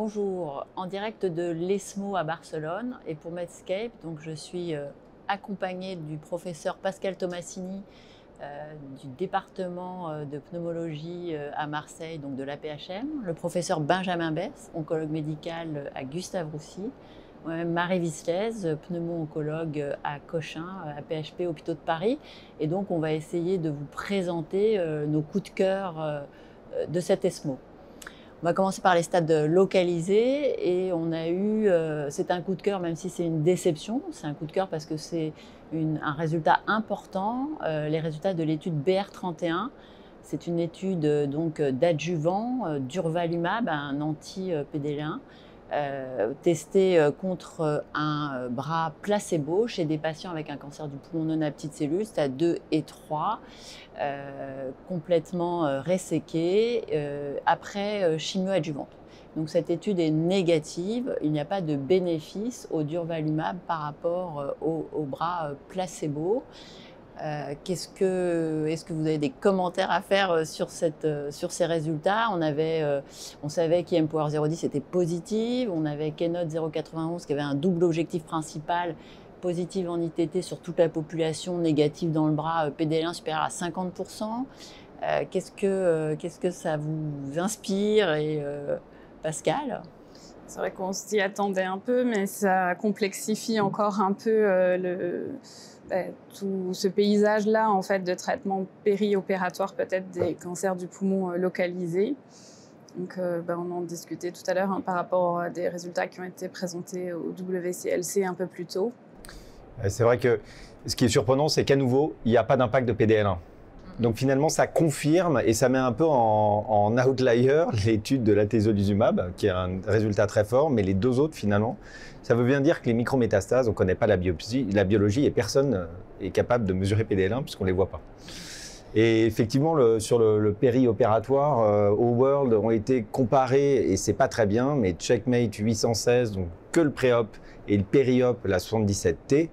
Bonjour, en direct de l'ESMO à Barcelone et pour Medscape, donc je suis accompagnée du professeur Pascal Tomassini du département de pneumologie à Marseille, donc de l'APHM, le professeur Benjamin Besse, oncologue médical à Gustave Roussy, moi-même Marie Vislez, pneumo-oncologue à Cochin, à PHP Hôpitaux de Paris. Et donc on va essayer de vous présenter nos coups de cœur de cet ESMO. On va commencer par les stades localisés et on a eu, c'est un coup de cœur même si c'est une déception, c'est un coup de cœur parce que c'est un résultat important, les résultats de l'étude BR31. C'est une étude donc d'adjuvant durvalumab, un anti-PD-L1, testé contre un bras placebo chez des patients avec un cancer du poumon non à petites cellules, stade 2 et 3, complètement resséqué après chimio-adjuvante. Donc cette étude est négative, il n'y a pas de bénéfice au durvalumab par rapport au bras placebo. Est-ce que vous avez des commentaires à faire sur ces résultats? On savait qu'IMpower 010 était positive, on avait Keynote 091 qui avait un double objectif principal, positive en ITT sur toute la population, négative dans le bras, PD-L1 supérieur à 50%. Qu'est-ce que ça vous inspire Pascal? C'est vrai qu'on s'y attendait un peu, mais ça complexifie encore un peu tout ce paysage-là en fait, de traitement périopératoire peut-être des cancers du poumon localisés. Donc, on en discutait tout à l'heure par rapport à des résultats qui ont été présentés au WCLC un peu plus tôt. C'est vrai que ce qui est surprenant, c'est qu'à nouveau, il n'y a pas d'impact de PD-L1. Donc finalement, ça confirme et ça met un peu en outlier l'étude de l'atezolizumab, qui a un résultat très fort, mais les deux autres, finalement, ça veut bien dire que les micrométastases, on ne connaît pas la biologie et personne est capable de mesurer PD-L1 puisqu'on ne les voit pas. Et effectivement, sur le périopératoire, au World ont été comparés, et c'est pas très bien, mais Checkmate 816, donc que le préop, et le périop, la 77T,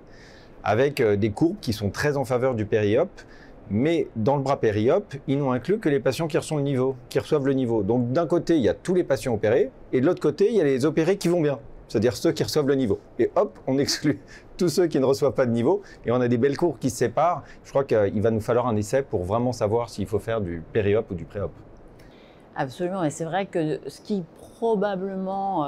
avec des courbes qui sont très en faveur du périop. Mais dans le bras périop, ils n'ont inclus que les patients qui reçoivent le niveau. Donc d'un côté, il y a tous les patients opérés, et de l'autre côté, il y a les opérés qui vont bien, c'est-à-dire ceux qui reçoivent le niveau. Et hop, on exclut tous ceux qui ne reçoivent pas de niveau, et on a des belles courbes qui se séparent. Je crois qu'il va nous falloir un essai pour vraiment savoir s'il faut faire du périop ou du préop. Absolument, et c'est vrai que ce qui probablement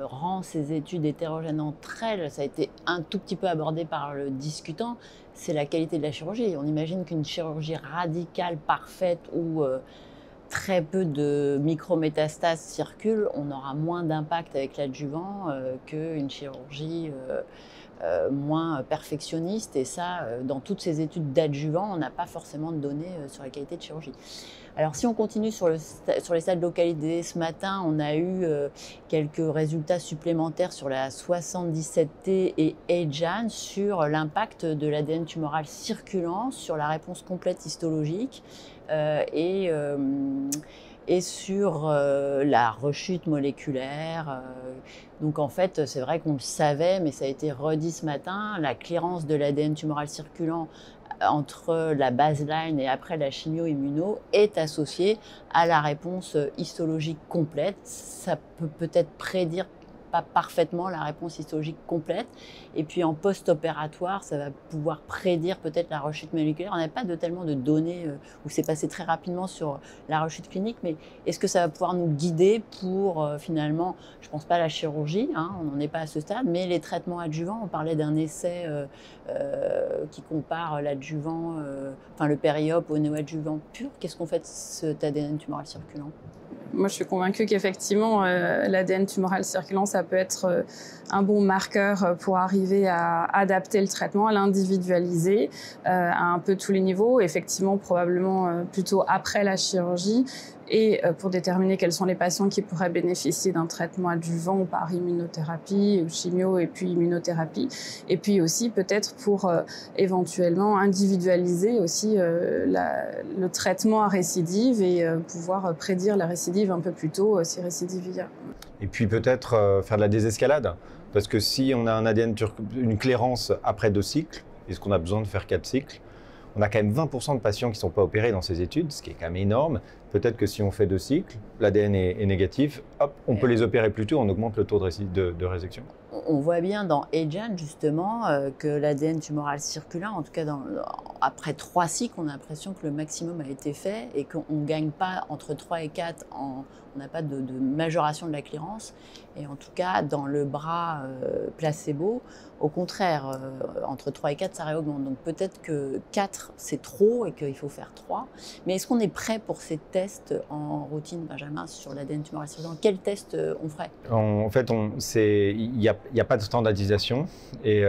rend ces études hétérogènes entre elles, ça a été un tout petit peu abordé par le discutant, c'est la qualité de la chirurgie. On imagine qu'une chirurgie radicale, parfaite, où très peu de micrométastases circulent, on aura moins d'impact avec l'adjuvant qu'une chirurgie moins perfectionniste. Et ça, dans toutes ces études d'adjuvant, on n'a pas forcément de données sur la qualité de chirurgie. Alors si on continue sur les stades localisés, ce matin, on a eu quelques résultats supplémentaires sur la 77T et AGAN sur l'impact de l'ADN tumoral circulant sur la réponse complète histologique et sur la rechute moléculaire. Donc en fait, c'est vrai qu'on le savait, mais ça a été redit ce matin, la clairance de l'ADN tumoral circulant entre la baseline et après la chimio-immuno est associée à la réponse histologique complète. Ça peut peut-être prédire pas parfaitement la réponse histologique complète. Et puis en post-opératoire, ça va pouvoir prédire peut-être la rechute moléculaire. On n'a pas tellement de données où c'est passé très rapidement sur la rechute clinique, mais est-ce que ça va pouvoir nous guider pour finalement, je ne pense pas à la chirurgie, hein, on n'en est pas à ce stade, mais les traitements adjuvants, on parlait d'un essai qui compare l'adjuvant, le périop au néoadjuvant pur. Qu'est-ce qu'on fait de cet ADN tumoral circulant ? Moi, je suis convaincue qu'effectivement, l'ADN tumoral circulant, ça peut être un bon marqueur pour arriver à adapter le traitement, à l'individualiser à un peu tous les niveaux, effectivement, probablement plutôt après la chirurgie, et pour déterminer quels sont les patients qui pourraient bénéficier d'un traitement adjuvant par immunothérapie, ou chimio et puis immunothérapie, et puis aussi peut-être pour éventuellement individualiser aussi le traitement à récidive et pouvoir prédire la récidive un peu plus tôt si récidive il y a. Et puis peut-être faire de la désescalade, parce que si on a un ADN, une clairance après 2 cycles, est-ce qu'on a besoin de faire 4 cycles? On a quand même 20% de patients qui ne sont pas opérés dans ces études, ce qui est quand même énorme. Peut-être que si on fait 2 cycles, l'ADN est négatif, hop, on peut les opérer plus tôt, on augmente le taux de résection. On voit bien dans AGENT justement que l'ADN tumoral circulant, en tout cas après 3 cycles, on a l'impression que le maximum a été fait et qu'on ne gagne pas entre 3 et 4, on n'a pas de majoration de la clearance. Et en tout cas, dans le bras placebo, au contraire, entre 3 et 4, ça réaugmente. Donc peut-être que 4, c'est trop et qu'il faut faire 3. Mais est-ce qu'on est prêt pour ces tests en routine, Benjamin, sur l'ADN tumoral circulant? Quels tests on ferait? En fait, il n'y a pas de standardisation et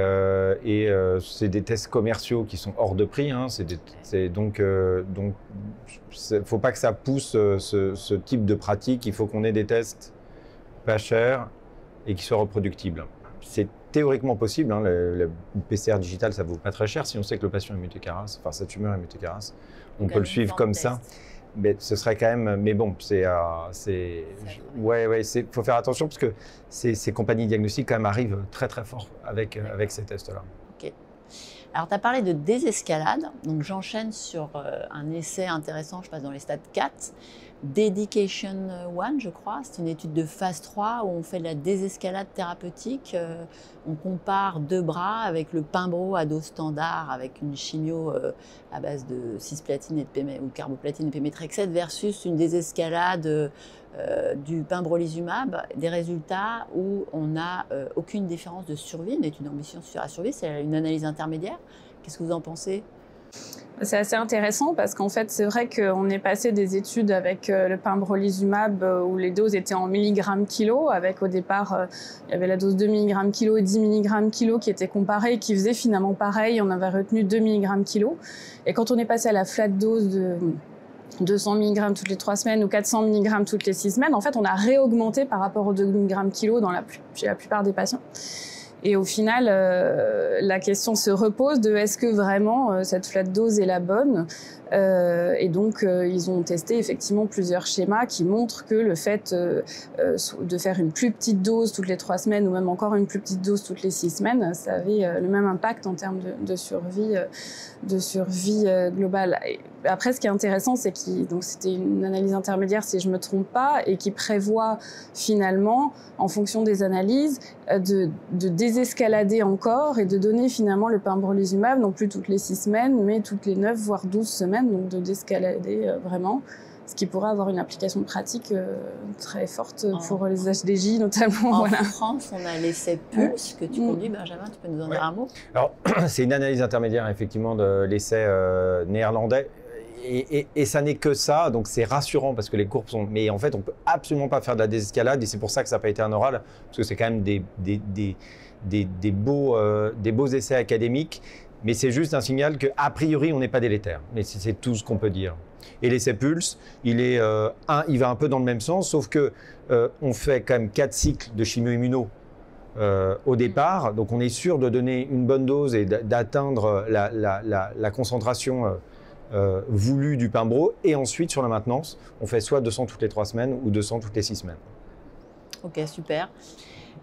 c'est des tests commerciaux qui sont hors de prix. Hein. Donc, il ne faut pas que ça pousse ce type de pratique. Il faut qu'on ait des tests pas chers et qui soient reproductibles. C'est théoriquement possible. Hein. Le PCR digital, ça ne vaut pas très cher si on sait que le patient est muté-Caras, enfin sa tumeur est muté-Caras. On peut le suivre comme ça. Mais ce serait quand même. Mais bon, faut faire attention parce que ces compagnies diagnostiques quand même arrivent très très fort avec ces tests-là. Ok. Alors, tu as parlé de désescalade. Donc, j'enchaîne sur un essai intéressant, je passe dans les stades 4. Dedication 1, je crois. C'est une étude de phase 3 où on fait de la désescalade thérapeutique. On compare 2 bras avec le Pimbro à dose standard, avec une chimio à base de cisplatine ou carboplatine et pémétrexate versus une désescalade du pembrolizumab, des résultats où on n'a aucune différence de survie, une étude ambitieuse sur la survie, c'est une analyse intermédiaire. Qu'est-ce que vous en pensez? C'est assez intéressant parce qu'en fait, c'est vrai qu'on est passé des études avec le pembrolizumab où les doses étaient en milligrammes kilo, avec au départ, il y avait la dose 2 mg kilo et 10 mg kilo qui étaient comparées et qui faisaient finalement pareil. On avait retenu 2 mg kilo. Et quand on est passé à la flat dose de 200 mg toutes les 3 semaines ou 400 mg toutes les 6 semaines, en fait, on a réaugmenté par rapport aux 2 mg kilo chez la plupart des patients. Et au final, la question se repose de est-ce que vraiment cette flat dose est la bonne? Et donc, ils ont testé effectivement plusieurs schémas qui montrent que le fait de faire une plus petite dose toutes les 3 semaines ou même encore une plus petite dose toutes les 6 semaines, ça avait le même impact en termes de survie globale. Et après, ce qui est intéressant, c'est donc c'était une analyse intermédiaire, si je me trompe pas, et qui prévoit finalement, en fonction des analyses, de désescalader encore et de donner finalement le pembrolizumab, non plus toutes les 6 semaines, mais toutes les 9 voire 12 semaines, donc de désescalader vraiment, ce qui pourrait avoir une application pratique très forte pour les HDJ notamment. En France, on a l'essai PULSE que tu conduis, Benjamin, tu peux nous en dire un mot? Alors, c'est une analyse intermédiaire effectivement de l'essai néerlandais. Et ça n'est que ça, donc c'est rassurant parce que les courbes sont... Mais en fait, on ne peut absolument pas faire de la désescalade et c'est pour ça que ça n'a pas été un oral, parce que c'est quand même des beaux essais académiques, mais c'est juste un signal qu'a priori, on n'est pas délétère. Mais c'est tout ce qu'on peut dire. Et l'essai PULSE, il va un peu dans le même sens, sauf qu'on fait quand même 4 cycles de chimio-immuno au départ, donc on est sûr de donner une bonne dose et d'atteindre la concentration voulu du Pimbro, et ensuite sur la maintenance, on fait soit 200 toutes les 3 semaines ou 200 toutes les 6 semaines. Ok, super.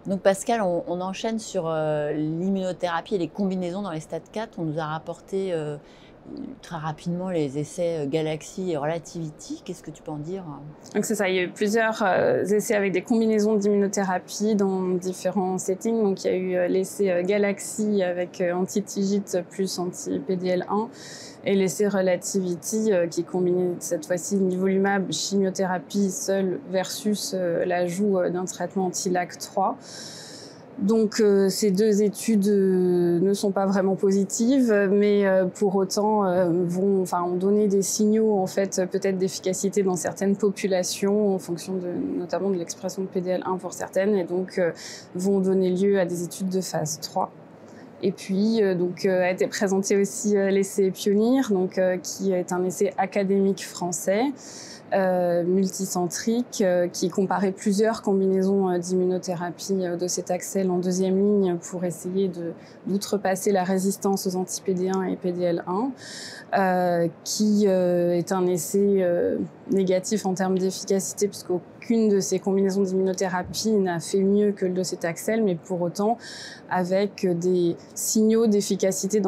Donc Pascal, on enchaîne sur l'immunothérapie et les combinaisons dans les stades 4. On nous a rapporté très rapidement les essais Galaxy et Relativity. Qu'est-ce que tu peux en dire? Donc c'est ça, il y a eu plusieurs essais avec des combinaisons d'immunothérapie dans différents settings. Donc il y a eu l'essai Galaxy avec anti-TIGIT plus anti-PDL1 et l'essai Relativity qui combinait cette fois-ci nivolumab, chimiothérapie seule versus l'ajout d'un traitement anti-LAG3. Donc ces 2 études ne sont pas vraiment positives, mais pour autant ont donné des signaux en fait peut-être d'efficacité dans certaines populations en fonction notamment de l'expression de PDL1 pour certaines, et donc vont donner lieu à des études de phase 3. Et puis, a été présenté aussi l'essai Pionnier, qui est un essai académique français, multicentrique, qui comparait plusieurs combinaisons d'immunothérapie docétaxel en 2e ligne pour essayer d'outrepasser la résistance aux anti-PD1 et PDL1, qui est un essai négatif en termes d'efficacité, puisqu'au aucune de ces combinaisons d'immunothérapie n'a fait mieux que le docétaxel, mais pour autant avec des signaux d'efficacité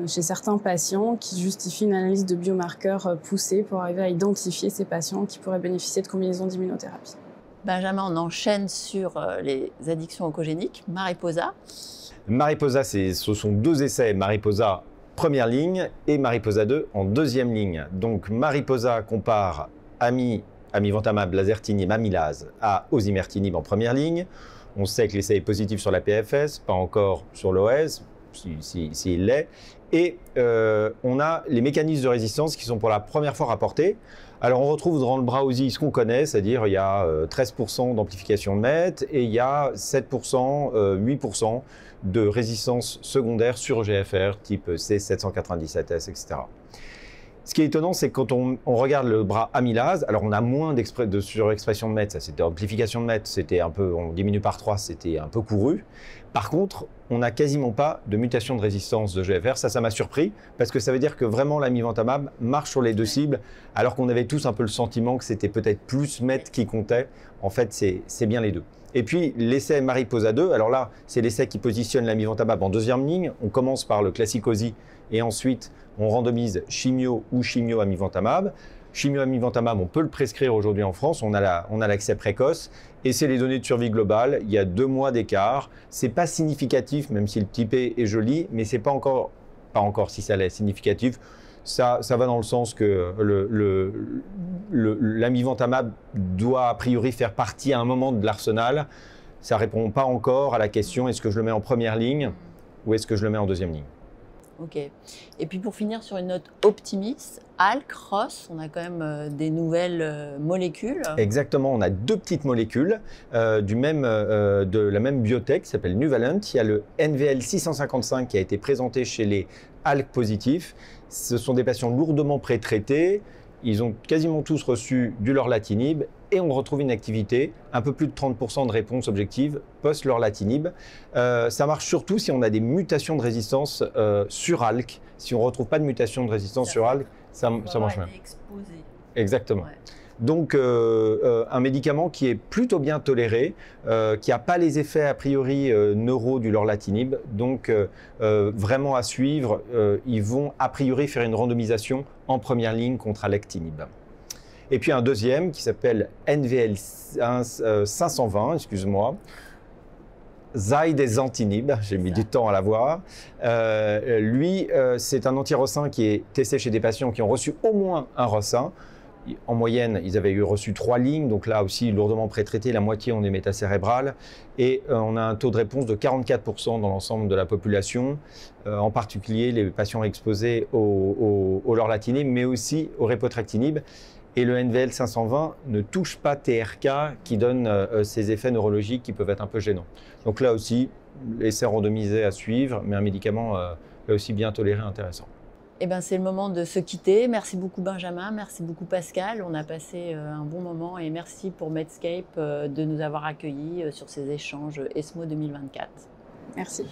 chez certains patients qui justifient une analyse de biomarqueurs poussée pour arriver à identifier ces patients qui pourraient bénéficier de combinaisons d'immunothérapie. Benjamin, on enchaîne sur les addictions oncogéniques. Mariposa. Mariposa, ce sont 2 essais. Mariposa première ligne et Mariposa 2 en deuxième ligne. Donc Mariposa compare amivantamab, lazertinib, amylase à osimertinib en première ligne. On sait que l'essai est positif sur la PFS, pas encore sur l'OS, s'il l'est. Et on a les mécanismes de résistance qui sont pour la première fois rapportés. Alors on retrouve dans le Brauzy ce qu'on connaît, c'est-à-dire il y a 13% d'amplification de MET et il y a 7%, 8% de résistance secondaire sur GFR type C797S, etc. Ce qui est étonnant, c'est que quand on regarde le bras amylase, alors on a moins de surexpression de MET, ça c'était amplification de MET, c'était un peu, on diminue par 3, c'était un peu couru. Par contre, on n'a quasiment pas de mutation de résistance de GFR, ça m'a surpris, parce que ça veut dire que vraiment l'amivantamab marche sur les 2 cibles, alors qu'on avait tous un peu le sentiment que c'était peut-être plus MET qui comptait. En fait, c'est bien les 2. Et puis l'essai Mariposa 2, alors là, c'est l'essai qui positionne l'amivantamab en deuxième ligne. On commence par le classique OSI et ensuite on randomise chimio ou chimio-amivantamab. Chimio-amivantamab, on peut le prescrire aujourd'hui en France, on a l'accès précoce et c'est les données de survie globale. Il y a 2 mois d'écart. C'est pas significatif, même si le type est joli, mais c'est pas encore si ça l'est significatif. Ça va dans le sens que l'amivantamab doit a priori faire partie à un moment de l'arsenal. Ça ne répond pas encore à la question est-ce que je le mets en première ligne ou est-ce que je le mets en deuxième ligne. Ok. Et puis pour finir sur une note optimiste, ALK, ROS, on a quand même des nouvelles molécules. Exactement, on a 2 petites molécules de la même biotech qui s'appelle Nuvalent. Il y a le NVL 655 qui a été présenté chez les ALK positifs. Ce sont des patients lourdement pré-traités. Ils ont quasiment tous reçu du lorlatinib et on retrouve une activité, un peu plus de 30% de réponse objective post-lorlatinib. Ça marche surtout si on a des mutations de résistance sur ALK. Si on ne retrouve pas de mutation de résistance sur ALK, ça marche bien. Exactement. Ouais. Donc, un médicament qui est plutôt bien toléré, qui n'a pas les effets a priori neuro du lorlatinib. Donc, vraiment à suivre, ils vont a priori faire une randomisation en première ligne contre alectinib. Et puis un deuxième qui s'appelle NVL 520, excuse-moi. Zidezantinib, j'ai mis du temps à l'avoir. Lui, c'est un anti-ROS1 qui est testé chez des patients qui ont reçu au moins un ROS1. En moyenne, ils avaient reçu 3 lignes, donc là aussi lourdement pré-traité, la moitié ont des métacérébrales. Et on a un taux de réponse de 44% dans l'ensemble de la population, en particulier les patients exposés au lorlatinib, mais aussi au repotrectinib. Et le NVL 520 ne touche pas TRK qui donne ces effets neurologiques qui peuvent être un peu gênants. Donc là aussi, essai randomisé à suivre, mais un médicament là aussi bien toléré, intéressant. Eh ben, c'est le moment de se quitter. Merci beaucoup Benjamin, merci beaucoup Pascal. On a passé un bon moment et merci pour Medscape de nous avoir accueillis sur ces échanges ESMO 2024. Merci.